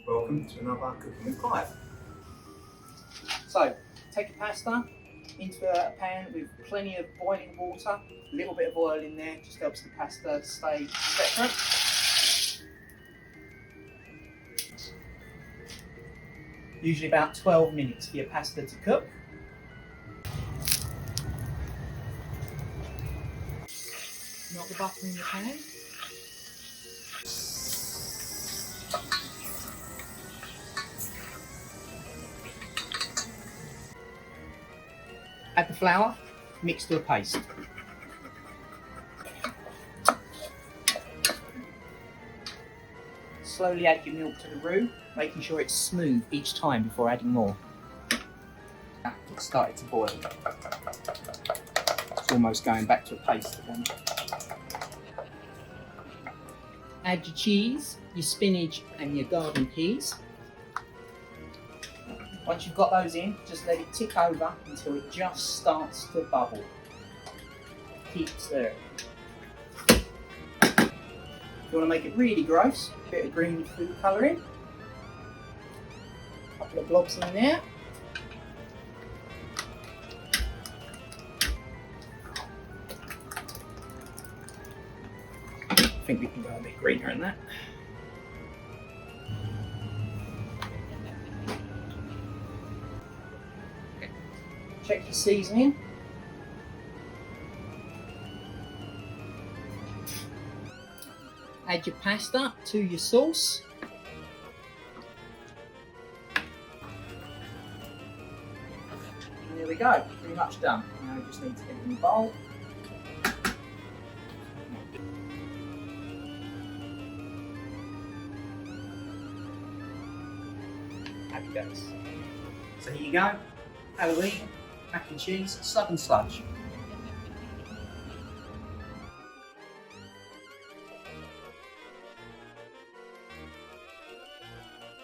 Welcome to another Cooking with Clive. So, take your pasta into a pan with plenty of boiling water, a little bit of oil in there, just helps the pasta stay separate. Usually about 12 minutes for your pasta to cook. Melt the butter in the pan. Add the flour, mix to a paste. Slowly add your milk to the roux, making sure it's smooth each time before adding more. It's started to boil. It's almost going back to a paste again. Add your cheese, your spinach and your garden peas. Once you've got those in, just let it tick over until it just starts to bubble. Keep stirring. If you want to make it really gross, a bit of green food colouring. A couple of blobs in there. I think we can go a bit greener than that. Check your seasoning. Add your pasta to your sauce. And there we go, pretty much done. Now we just need to get it in the bowl. Happy days. So here you go, Halloween, mac and cheese, slug and sludge.